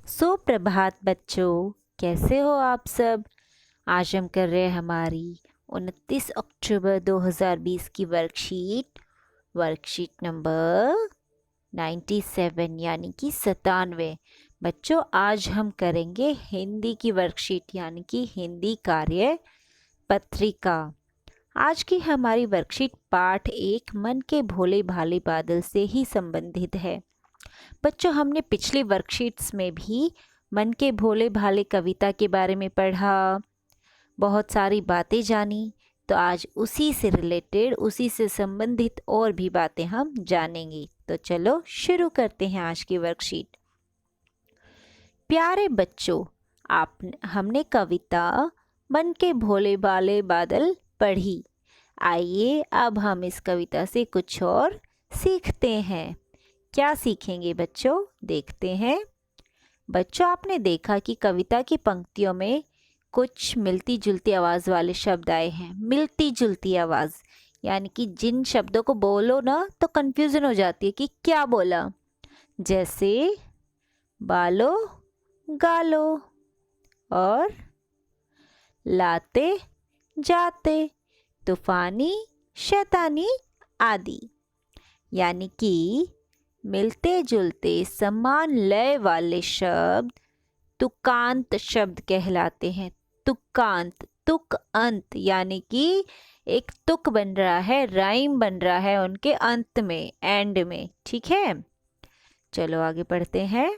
सुप्रभात बच्चों, कैसे हो आप सब। आज हम कर रहे हैं हमारी 29 अक्टूबर 2020 की वर्कशीट नंबर 97 यानी कि 97। बच्चों, आज हम करेंगे हिंदी की वर्कशीट यानी कि हिंदी कार्य पत्रिका। आज की हमारी वर्कशीट पाठ 1 मन के भोले भाले बादल से ही संबंधित है। बच्चों, हमने पिछली वर्कशीट्स में भी मन के भोले भाले कविता के बारे में पढ़ा, बहुत सारी बातें जानी। तो आज उसी से रिलेटेड, उसी से संबंधित और भी बातें हम जानेंगे। तो चलो शुरू करते हैं आज की वर्कशीट। प्यारे बच्चों, हमने कविता मन के भोले भाले बादल पढ़ी। आइए अब हम इस कविता से कुछ और सीखते हैं। क्या सीखेंगे बच्चों, देखते हैं। बच्चों, आपने देखा कि कविता की पंक्तियों में कुछ मिलती जुलती आवाज़ वाले शब्द आए हैं। मिलती जुलती आवाज़ यानी कि जिन शब्दों को बोलो ना तो कंफ्यूजन हो जाती है कि क्या बोला। जैसे बालो गालो और लाते जाते, तूफानी शैतानी आदि। यानी कि मिलते जुलते समान लय वाले शब्द तुकांत शब्द कहलाते हैं। तुकांत, तुक अंत यानी कि एक तुक बन रहा है, राइम बन रहा है उनके अंत में, एंड में। ठीक है, चलो आगे पढ़ते हैं।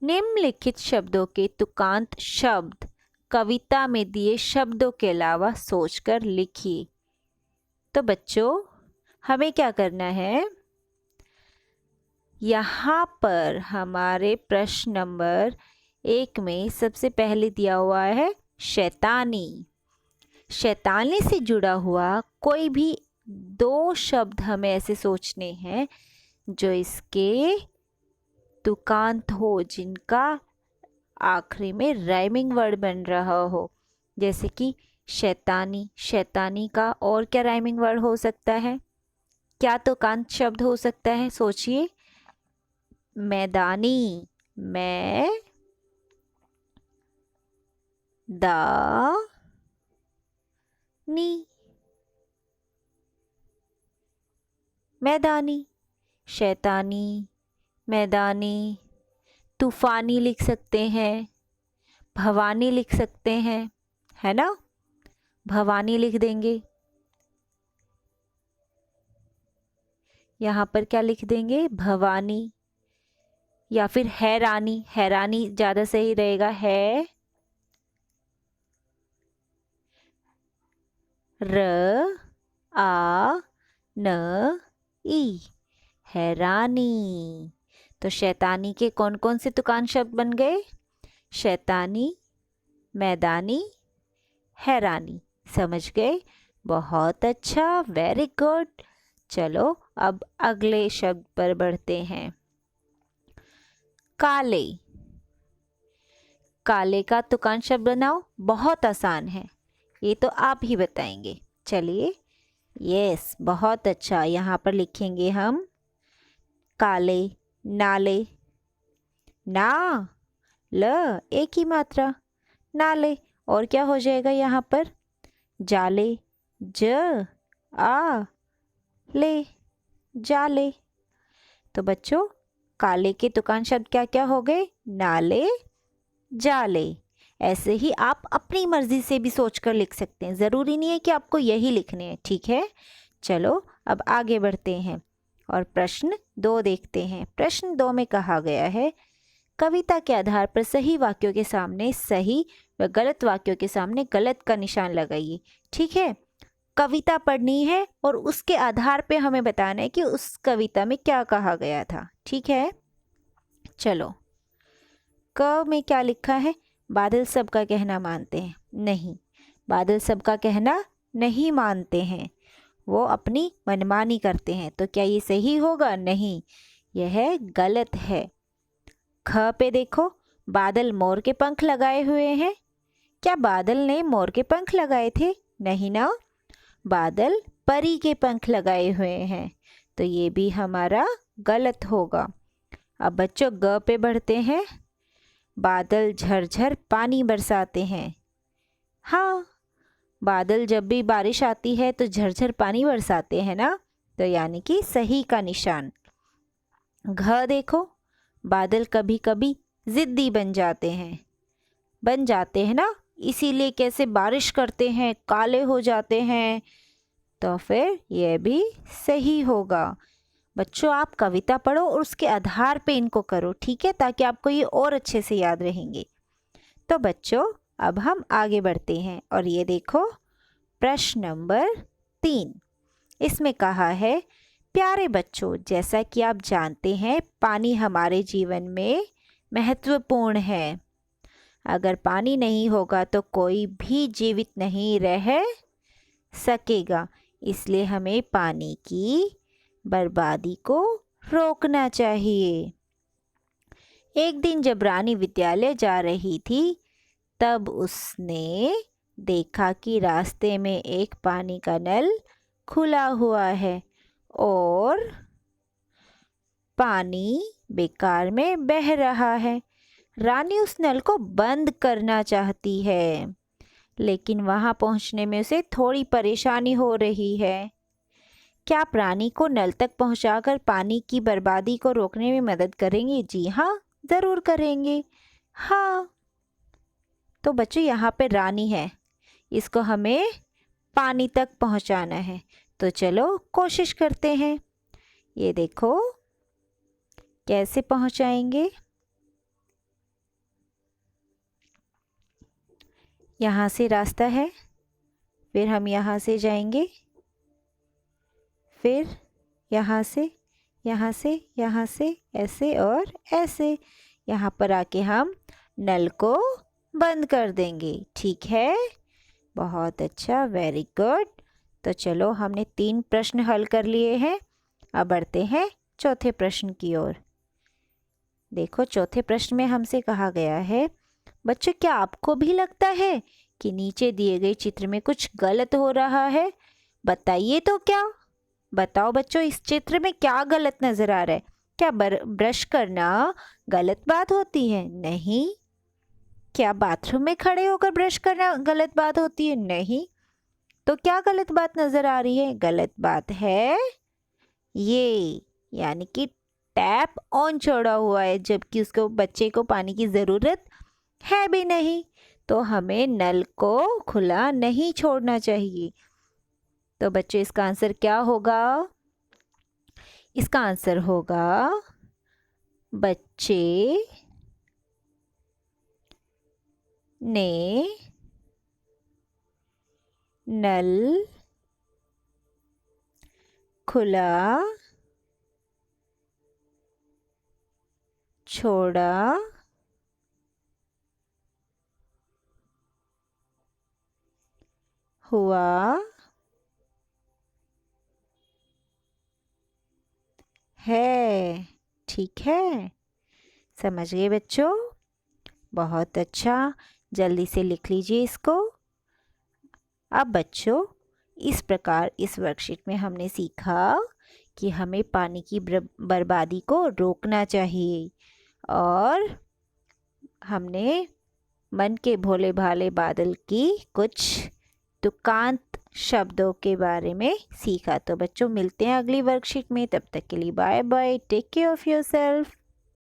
निम्नलिखित शब्दों के तुकांत शब्द कविता में दिए शब्दों के अलावा सोचकर लिखिए। तो बच्चों, हमें क्या करना है, यहाँ पर हमारे प्रश्न नंबर 1 में सबसे पहले दिया हुआ है शैतानी। शैतानी से जुड़ा हुआ कोई भी 2 शब्द हमें ऐसे सोचने हैं जो इसके तुकांत हो, जिनका आखिरी में राइमिंग वर्ड बन रहा हो। जैसे कि शैतानी, शैतानी का और क्या राइमिंग वर्ड हो सकता है, क्या तुकांत शब्द हो सकता है, सोचिए। मैदानी, मैं दा नी, मैदानी, शैतानी, मैदानी। तूफानी लिख सकते हैं, भवानी लिख सकते हैं, है ना। भवानी लिख देंगे। यहाँ पर क्या लिख देंगे, भवानी। या फिर हैरानी, हैरानी ज़्यादा सही रहेगा, है र आ न ई, हैरानी। तो शैतानी के कौन कौन से तुकान शब्द बन गए, शैतानी, मैदानी, हैरानी। समझ गए, बहुत अच्छा, वेरी गुड। चलो अब अगले शब्द पर बढ़ते हैं। काले, काले का तुकान शब्द बनाओ, बहुत आसान है, ये तो आप ही बताएंगे। चलिए, यस, बहुत अच्छा। यहाँ पर लिखेंगे हम काले, नाले, ना ल एक ही मात्रा, नाले। और क्या हो जाएगा यहाँ पर, जाले, ज आ ले, जाले। तो बच्चों, काले के तुकान शब्द क्या क्या हो गए, नाले, जाले। ऐसे ही आप अपनी मर्जी से भी सोचकर लिख सकते हैं, ज़रूरी नहीं है कि आपको यही लिखने हैं। ठीक है, चलो अब आगे बढ़ते हैं और प्रश्न 2 देखते हैं। प्रश्न 2 में कहा गया है, कविता के आधार पर सही वाक्यों के सामने सही व गलत वाक्यों के सामने गलत का निशान लगाइए। ठीक है, कविता पढ़नी है और उसके आधार पे हमें बताना है कि उस कविता में क्या कहा गया था। ठीक है, चलो। क में क्या लिखा है, बादल सबका कहना मानते हैं। नहीं, बादल सबका कहना नहीं मानते हैं, वो अपनी मनमानी करते हैं। तो क्या ये सही होगा, नहीं, यह गलत है। ख पे देखो, बादल मोर के पंख लगाए हुए हैं। क्या बादल ने मोर के पंख लगाए थे, नहीं ना, बादल परी के पंख लगाए हुए हैं। तो ये भी हमारा गलत होगा। अब बच्चों ग पे बढ़ते हैं। बादल झरझर पानी बरसाते हैं। हाँ, बादल जब भी बारिश आती है तो झरझर पानी बरसाते हैं ना, तो यानी कि सही का निशान। घ देखो, बादल कभी कभी ज़िद्दी बन जाते हैं ना, इसीलिए कैसे बारिश करते हैं, काले हो जाते हैं, तो फिर यह भी सही होगा। बच्चों आप कविता पढ़ो और उसके आधार पे इनको करो, ठीक है, ताकि आपको ये और अच्छे से याद रहेंगे। तो बच्चों अब हम आगे बढ़ते हैं और ये देखो प्रश्न नंबर 3। इसमें कहा है, प्यारे बच्चों जैसा कि आप जानते हैं पानी हमारे जीवन में महत्वपूर्ण है। अगर पानी नहीं होगा तो कोई भी जीवित नहीं रह सकेगा, इसलिए हमें पानी की बर्बादी को रोकना चाहिए। एक दिन जब रानी विद्यालय जा रही थी तब उसने देखा कि रास्ते में एक पानी का नल खुला हुआ है और पानी बेकार में बह रहा है। रानी उस नल को बंद करना चाहती है, लेकिन वहां पहुंचने में उसे थोड़ी परेशानी हो रही है। क्या आप रानी को नल तक पहुंचाकर पानी की बर्बादी को रोकने में मदद करेंगे? जी हाँ, ज़रूर करेंगे। हाँ, तो बच्चों यहाँ पे रानी है, इसको हमें पानी तक पहुंचाना है, तो चलो कोशिश करते हैं। ये देखो कैसे पहुंचाएंगे। यहाँ से रास्ता है, फिर हम यहाँ से जाएंगे, फिर यहाँ से, यहाँ से, यहाँ से, ऐसे और ऐसे। यहाँ पर आके हम नल को बंद कर देंगे, ठीक है। बहुत अच्छा, वेरी गुड। तो चलो हमने 3 प्रश्न हल कर लिए हैं। अब बढ़ते हैं चौथे प्रश्न की ओर। देखो चौथे प्रश्न में हमसे कहा गया है, बच्चों क्या आपको भी लगता है कि नीचे दिए गए चित्र में कुछ गलत हो रहा है? बताइए तो क्या। बताओ बच्चों, इस चित्र में क्या गलत नज़र आ रहा है? क्या ब्रश करना गलत बात होती है? नहीं। क्या बाथरूम में खड़े होकर ब्रश करना गलत बात होती है? नहीं। तो क्या गलत बात नज़र आ रही है? गलत बात है ये, यानी कि टैप ऑन छोड़ा हुआ है जबकि उसको बच्चे को पानी की ज़रूरत है भी नहीं, तो हमें नल को खुला नहीं छोड़ना चाहिए। तो बच्चों इसका आंसर क्या होगा? इसका आंसर होगा बच्चे ने नल खुला छोड़ा हुआ है, ठीक है। समझ गए बच्चों? बहुत अच्छा, जल्दी से लिख लीजिए इसको। अब बच्चों इस प्रकार इस वर्कशीट में हमने सीखा कि हमें पानी की बर्बादी को रोकना चाहिए, और हमने मन के भोले भाले बादल की कुछ तुकांत शब्दों के बारे में सीखा। तो बच्चों मिलते हैं अगली वर्कशीट में, तब तक के लिए bye bye, take care of yourself.